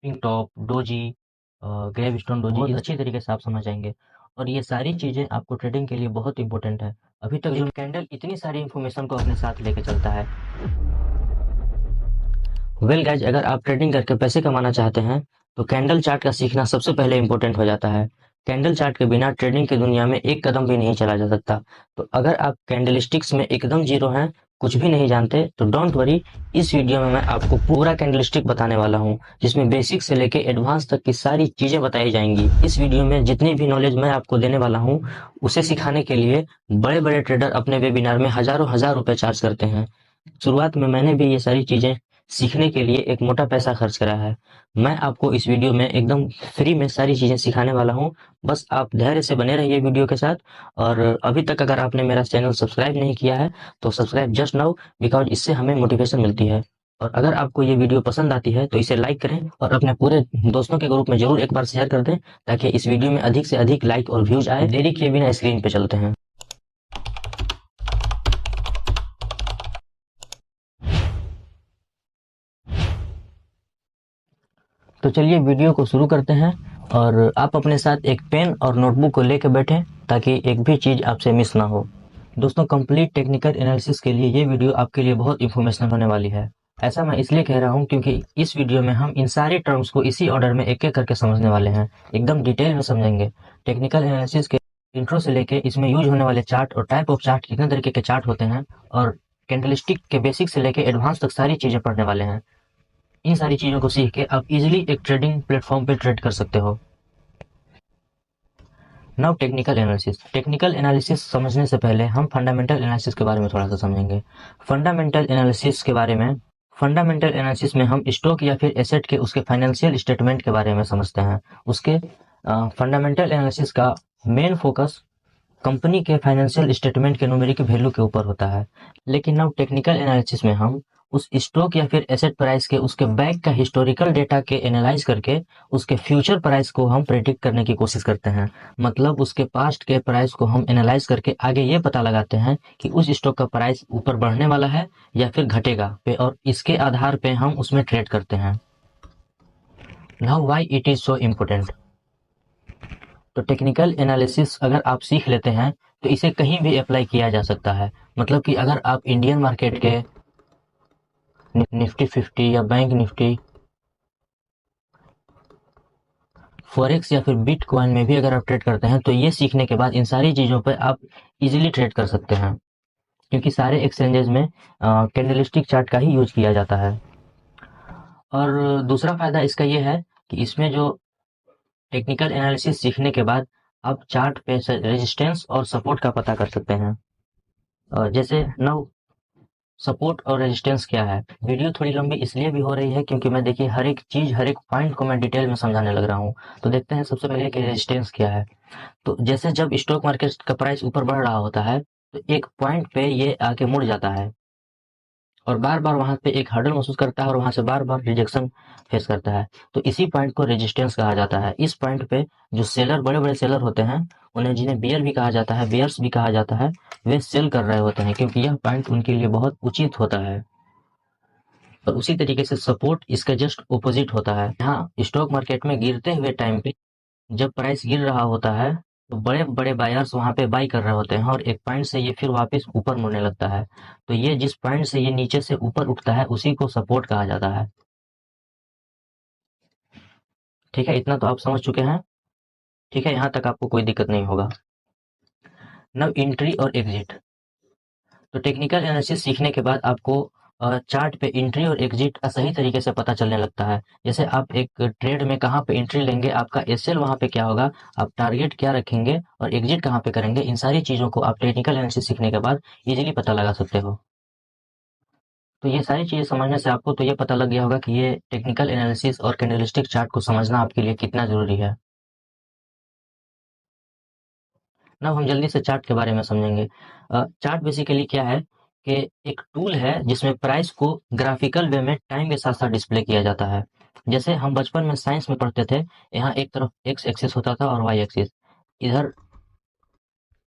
Pink top, doji, gravestone doji बहुत अच्छी तरीके से आप समझ जाएंगे। और ये सारी चीज़ें आपको ट्रेडिंग के लिए बहुत इंपॉर्टेंट है। अभी तक जो कैंडल इतनी सारी इन्फॉर्मेशन को अपने साथ लेके चलता है। वेल गाइज, अगर आप ट्रेडिंग करके पैसे कमाना चाहते हैं तो कैंडल चार्ट का सीखना सबसे पहले इंपॉर्टेंट हो जाता है। कैंडल चार्ट के बिना ट्रेडिंग की दुनिया में एक कदम भी नहीं चला जा सकता। तो अगर आप कैंडलस्टिक्स में एकदम जीरो हैं, कुछ भी नहीं जानते, तो डोंट वरी, इस वीडियो में मैं आपको पूरा कैंडलस्टिक बताने वाला हूं, जिसमें बेसिक से लेके एडवांस तक की सारी चीजें बताई जाएंगी। इस वीडियो में जितनी भी नॉलेज मैं आपको देने वाला हूं, उसे सिखाने के लिए बड़े बड़े ट्रेडर अपने वेबिनार में हजारों हजार रुपए चार्ज करते हैं। शुरुआत में मैंने भी ये सारी चीजें सीखने के लिए एक मोटा पैसा खर्च करा है। मैं आपको इस वीडियो में एकदम फ्री में सारी चीजें सिखाने वाला हूँ। बस आप धैर्य से बने रहिए वीडियो के साथ। और अभी तक अगर आपने मेरा चैनल सब्सक्राइब नहीं किया है तो सब्सक्राइब जस्ट नाउ, बिकॉज इससे हमें मोटिवेशन मिलती है। और अगर आपको ये वीडियो पसंद आती है तो इसे लाइक करें और अपने पूरे दोस्तों के ग्रुप में जरूर एक बार शेयर कर दें, ताकि इस वीडियो में अधिक से अधिक लाइक और व्यूज आए। देरी किए बिना स्क्रीन पे चलते हैं। तो चलिए वीडियो को शुरू करते हैं। और आप अपने साथ एक पेन और नोटबुक को लेकर बैठें, ताकि एक भी चीज़ आपसे मिस ना हो। दोस्तों, कंप्लीट टेक्निकल एनालिसिस के लिए ये वीडियो आपके लिए बहुत इंफॉर्मेशनल होने वाली है। ऐसा मैं इसलिए कह रहा हूँ क्योंकि इस वीडियो में हम इन सारे टर्म्स को इसी ऑर्डर में एक एक करके समझने वाले हैं। एकदम डिटेल में समझेंगे। टेक्निकल एनालिसिस के इंट्रो से लेके इसमें यूज होने वाले चार्ट और टाइप ऑफ चार्ट, कितने तरीके के चार्ट होते हैं, और कैंडलस्टिक के बेसिक से लेके एडवांस तक सारी चीज़ें पढ़ने वाले हैं। इन सारी चीज़ों को सीख के आप इजीली एक ट्रेडिंग प्लेटफॉर्म पे ट्रेड कर सकते हो। Now technical analysis. Technical analysis समझने से पहले हम फंडामेंटल एनालिसिस के बारे में थोड़ा सा समझेंगे। फंडामेंटल एनालिसिस के बारे में फंडामेंटल एनालिसिस में हम स्टॉक या फिर एसेट के उसके फाइनेंशियल स्टेटमेंट के बारे में समझते हैं। उसके फंडामेंटल एनालिसिस का मेन फोकस कंपनी के फाइनेंशियल स्टेटमेंट के न्यूमेरिक वैल्यू के ऊपर होता है। लेकिन नाउ टेक्निकल एनालिसिस में हम उस स्टॉक या फिर एसेट प्राइस के उसके बैक का हिस्टोरिकल डेटा के एनालाइज करके उसके फ्यूचर प्राइस को हम प्रेडिक्ट करने की कोशिश करते हैं। मतलब उसके पास्ट के प्राइस को हम एनालाइज करके आगे ये पता लगाते हैं कि उस स्टॉक का प्राइस ऊपर बढ़ने वाला है या फिर घटेगा पे, और इसके आधार पे हम उसमें ट्रेड करते हैं। Now why it is so important. तो टेक्निकल एनालिसिस अगर आप सीख लेते हैं तो इसे कहीं भी अप्लाई किया जा सकता है। मतलब कि अगर आप इंडियन मार्केट के निफ्टी 50 या बैंक निफ्टी, फॉरेक्स या फिर बिटकॉइन में भी अगर आप ट्रेड करते हैं, तो ये सीखने के बाद इन सारी चीज़ों पर आप इजीली ट्रेड कर सकते हैं, क्योंकि सारे एक्सचेंजेस में कैंडलस्टिक चार्ट का ही यूज किया जाता है। और दूसरा फायदा इसका ये है कि इसमें जो टेक्निकल एनालिसिस सीखने के बाद आप चार्ट पे रेजिस्टेंस और सपोर्ट का पता कर सकते हैं। जैसे नाउ सपोर्ट और रेजिस्टेंस क्या है। वीडियो थोड़ी लंबी इसलिए भी हो रही है क्योंकि मैं देखिए हर एक चीज, हर एक पॉइंट को मैं डिटेल में समझाने लग रहा हूँ। तो देखते हैं सबसे पहले कि रेजिस्टेंस क्या है। तो जैसे जब स्टॉक मार्केट का प्राइस ऊपर बढ़ रहा होता है, तो एक पॉइंट पे ये आके मुड़ जाता है और बार बार वहां पे एक हर्डल महसूस करता है और वहां से बार बार रिजेक्शन फेस करता है। तो इसी पॉइंट को रेजिस्टेंस कहा जाता है। इस पॉइंट पे जो सेलर, बड़े बड़े सेलर होते हैं, उन्हें, जिन्हें बियर भी कहा जाता है, बियर्स भी कहा जाता है, वे सेल कर रहे होते हैं क्योंकि यह पॉइंट उनके लिए बहुत उचित होता है। और उसी तरीके से सपोर्ट इसका जस्ट ऑपोजिट होता है। यहाँ स्टॉक मार्केट में गिरते हुए टाइम पे जब प्राइस गिर रहा होता है, तो बड़े बड़े बायर्स वहां पे बाई कर रहे होते हैं और एक पॉइंट से ये फिर वापस ऊपर मुड़ने लगता है। तो ये जिस पॉइंट से ये नीचे से ऊपर उठता है उसी को सपोर्ट कहा जाता है। ठीक है, इतना तो आप समझ चुके हैं। ठीक है, यहाँ तक आपको कोई दिक्कत नहीं होगा। नव एंट्री और एग्जिट। तो टेक्निकल एनालिसिस सीखने के बाद आपको चार्ट पे एंट्री और एग्जिट का सही तरीके से पता चलने लगता है। जैसे आप एक ट्रेड में कहाँ पे एंट्री लेंगे, आपका एसएल वहां पे क्या होगा, आप टारगेट क्या रखेंगे और एग्जिट कहाँ पे करेंगे, इन सारी चीजों को आप टेक्निकल एनालिसिस सीखने के बाद इजीली पता लगा सकते हो। तो ये सारी चीजें समझने से आपको तो ये पता लग गया होगा कि ये टेक्निकल एनालिसिस और कैंडलस्टिक चार्ट को समझना आपके लिए कितना जरूरी है। अब हम जल्दी से चार्ट के बारे में समझेंगे। चार्ट बेसिकली क्या है कि एक टूल है जिसमें प्राइस को ग्राफिकल वे में टाइम के साथ साथ डिस्प्ले किया जाता है। जैसे हम बचपन में साइंस में पढ़ते थे, यहाँ एक तरफ एक्स एक्सिस होता था और वाई एक्सिस। इधर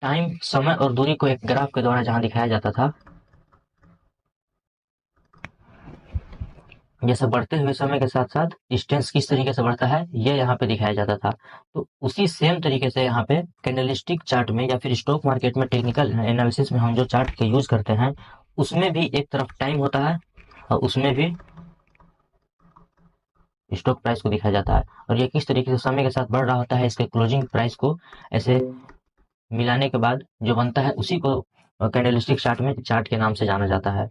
टाइम, समय और दूरी को एक ग्राफ के द्वारा जहाँ दिखाया जाता था, जैसे बढ़ते हुए समय के साथ साथ डिस्टेंस किस तरीके से बढ़ता है ये यहाँ पे दिखाया जाता था। तो उसी सेम तरीके से यहाँ पे कैंडलस्टिक चार्ट में या फिर स्टॉक मार्केट में टेक्निकल एनालिसिस में हम जो चार्ट का यूज करते हैं उसमें भी एक तरफ टाइम होता है और उसमें भी स्टॉक प्राइस को दिखाया जाता है, और ये किस तरीके से समय के साथ बढ़ रहा होता है इसके क्लोजिंग प्राइस को ऐसे मिलाने के बाद जो बनता है उसी को कैंडलस्टिक चार्ट में चार्ट के नाम से जाना जाता है।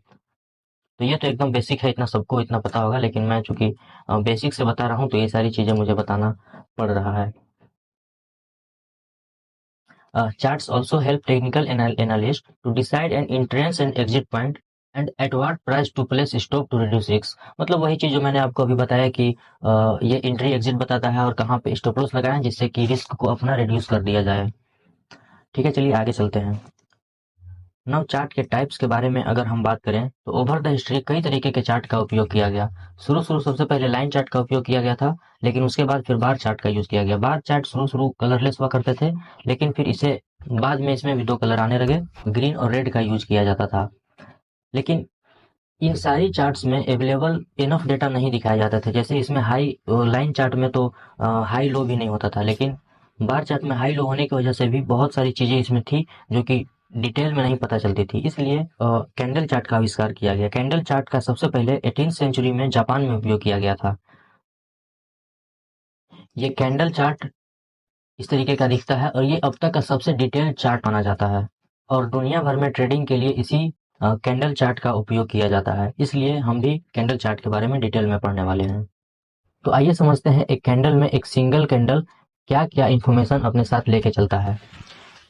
तो ये तो एकदम बेसिक है, इतना सबको इतना पता होगा, लेकिन मैं चूंकि बेसिक से बता रहा हूँ तो ये सारी चीजें मुझे बताना पड़ रहा है। Charts also help technical analysts to decide an entrance and exit point and at what price to place stop to reduce risks। मतलब वही चीज जो मैंने आपको अभी बताया कि ये एंट्री एग्जिट बताता है और कहाँ पे स्टॉप लॉस लगाएं जिससे कि रिस्क को अपना रिड्यूस कर दिया जाए। ठीक है, चलिए आगे चलते हैं। नाउ चार्ट के टाइप्स के बारे में अगर हम बात करें तो ओवर द हिस्ट्री कई तरीके के चार्ट का उपयोग किया गया। शुरू सबसे पहले लाइन चार्ट का उपयोग किया गया था, लेकिन उसके बाद फिर बार चार्ट का यूज किया गया। बार चार्ट शुरू कलरलेस हुआ करते थे, लेकिन फिर इसे बाद में इसमें भी दो कलर आने लगे, ग्रीन और रेड का यूज किया जाता था। लेकिन इन सारी चार्ट्स में अवेलेबल इनफ डेटा नहीं दिखाया जाता था। जैसे इसमें हाई लाइन चार्ट में तो हाई लो भी नहीं होता था, लेकिन बार चार्ट में हाई लो होने की वजह से भी बहुत सारी चीजें इसमें थी जो कि डिटेल में नहीं पता चलती थी, इसलिए कैंडल चार्ट का आविष्कार किया गया। कैंडल चार्ट का सबसे पहले 18th सेंचुरी में जापान में उपयोग किया गया था। ये कैंडल चार्ट इस तरीके का दिखता है और ये अब तक का सबसे डिटेल्ड चार्ट माना जाता है और दुनिया भर में ट्रेडिंग के लिए इसी कैंडल चार्ट का उपयोग किया जाता है, इसलिए हम भी कैंडल चार्ट के बारे में डिटेल में पढ़ने वाले हैं। तो आइए समझते हैं एक कैंडल में एक सिंगल कैंडल क्या क्या इंफॉर्मेशन अपने साथ लेके चलता है।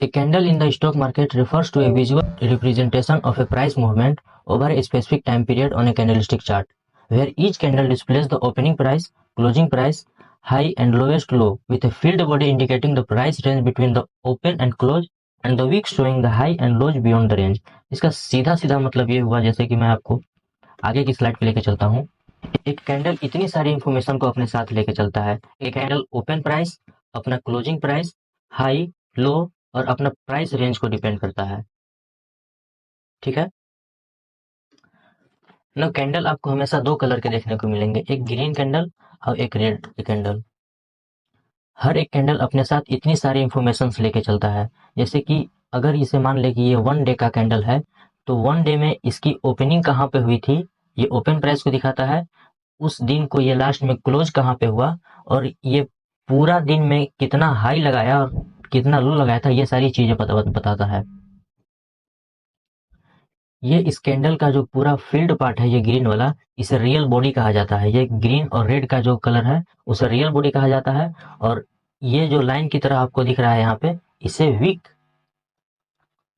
A candle in the stock market refers to a visual representation of a price movement over a specific time period on a candlestick chart, where each candle displays the opening price, closing price, high and lowest low, with a filled body indicating the price range between the open and close, and the wick showing the high and lows beyond the range। इसका सीधा सीधा मतलब ये हुआ, जैसे कि मैं आपको आगे की स्लाइड पे लेके चलता हूँ। एक कैंडल इतनी सारी इंफॉर्मेशन को अपने साथ लेके चलता है। एक कैंडल ओपन प्राइस, अपना क्लोजिंग प्राइस, हाई, लो और अपना प्राइस रेंज को डिपेंड करता है। ठीक है ना, कैंडल आपको हमेशा दो कलर के देखने को मिलेंगे, एक ग्रीन कैंडल और एक रेड कैंडल। हर एक कैंडल अपने साथ इतनी सारी इंफॉर्मेशन लेके चलता है, जैसे कि अगर इसे मान ले कि ये 1 डे का कैंडल है तो 1 डे में इसकी ओपनिंग कहाँ पे हुई थी ये ओपन प्राइस को दिखाता है, उस दिन को ये लास्ट में क्लोज कहाँ पे हुआ और ये पूरा दिन में कितना हाई लगाया और कितना लो लगाया था, ये सारी चीजें बताता है। ये इस कैंडल का जो पूरा फील्ड पार्ट है ये ग्रीन वाला, इसे रियल बॉडी कहा जाता है। ये ग्रीन और रेड का जो कलर है उसे रियल बॉडी कहा जाता है, और ये जो लाइन की तरह आपको दिख रहा है यहाँ पे इसे विक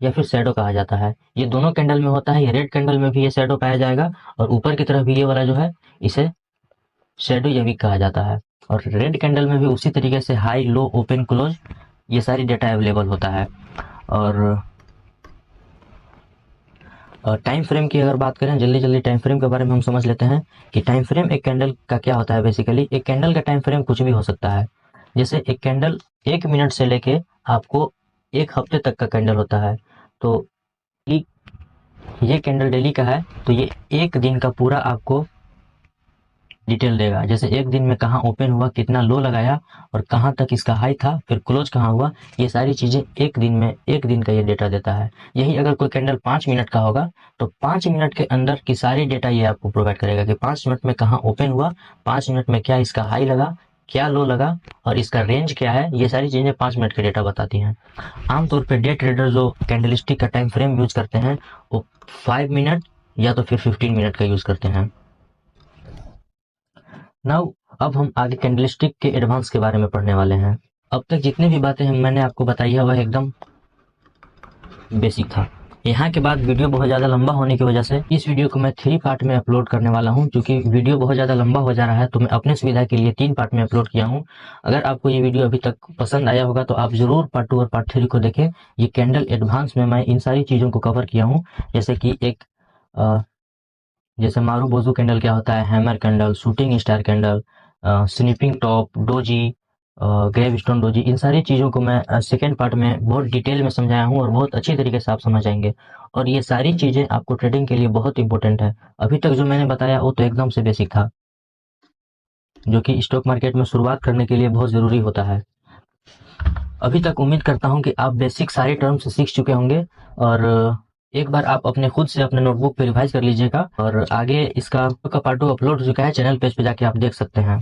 या फिर शैडो कहा जाता है। ये दोनों कैंडल में होता है, ये रेड कैंडल में भी ये शैडो पाया जाएगा और ऊपर की तरफ भी ये वाला जो है इसे शैडो या विक कहा जाता है। और रेड कैंडल में भी उसी तरीके से हाई, लो, ओपन, क्लोज ये सारी डेटा अवेलेबल होता है। और टाइम फ्रेम की अगर बात करें, जल्दी टाइम फ्रेम के बारे में हम समझ लेते हैं कि टाइम फ्रेम एक कैंडल का क्या होता है। बेसिकली एक कैंडल का टाइम फ्रेम कुछ भी हो सकता है। जैसे एक कैंडल 1 मिनट से लेके आपको 1 हफ्ते तक का कैंडल होता है। तो ये कैंडल डेली का है तो ये एक दिन का पूरा आपको डिटेल देगा। जैसे एक दिन में कहाँ ओपन हुआ, कितना लो लगाया और कहाँ तक इसका हाई था, फिर क्लोज कहाँ हुआ, ये सारी चीजें एक दिन में, एक दिन का ये डेटा देता है। यही अगर कोई कैंडल 5 मिनट का होगा तो 5 मिनट के अंदर की सारी डेटा ये आपको प्रोवाइड करेगा कि 5 मिनट में कहाँ ओपन हुआ, 5 मिनट में क्या इसका हाई लगा, क्या लो लगा और इसका रेंज क्या है। ये सारी चीजें 5 मिनट के डेटा बताती हैं। आमतौर पर डे ट्रेडर जो कैंडलस्टिक का टाइम फ्रेम यूज करते हैं वो 5 मिनट या तो फिर 15 मिनट का यूज करते हैं। नाउ अब हम आगे कैंडलस्टिक के एडवांस के बारे में पढ़ने वाले हैं। अब तक जितनी भी बातें मैंने आपको बताई है वह एकदम बेसिक था। यहाँ के बाद वीडियो बहुत ज़्यादा लंबा होने की वजह से इस वीडियो को मैं 3 पार्ट में अपलोड करने वाला हूँ। क्योंकि वीडियो बहुत ज़्यादा लंबा हो जा रहा है तो मैं अपने सुविधा के लिए 3 पार्ट में अपलोड किया हूँ। अगर आपको ये वीडियो अभी तक पसंद आया होगा तो आप जरूर पार्ट 2 और पार्ट 3 को देखें। ये कैंडल एडवांस में मैं इन सारी चीज़ों को कवर किया हूँ, जैसे कि जैसे मारूबोजू कैंडल क्या होता है, hammer candle, shooting star candle, spinning top, doji, gravestone doji, इन सारी चीज़ों को मैं सेकेंड पार्ट में बहुत डिटेल में समझाया हूँ और बहुत अच्छी तरीके से आप समझ जाएंगे। और ये सारी चीज़ें आपको ट्रेडिंग के लिए बहुत इंपॉर्टेंट है। अभी तक जो मैंने बताया वो तो एकदम से बेसिक था, जो कि स्टॉक मार्केट में शुरुआत करने के लिए बहुत ज़रूरी होता है। अभी तक उम्मीद करता हूँ कि आप बेसिक सारे टर्म्स सीख चुके होंगे, और एक बार आप अपने खुद से अपने नोटबुक पे रिवाइज कर लीजिएगा, और आगे इसका पार्ट 2 अपलोड हो चुका है, चैनल पेज पे जाके आप देख सकते हैं।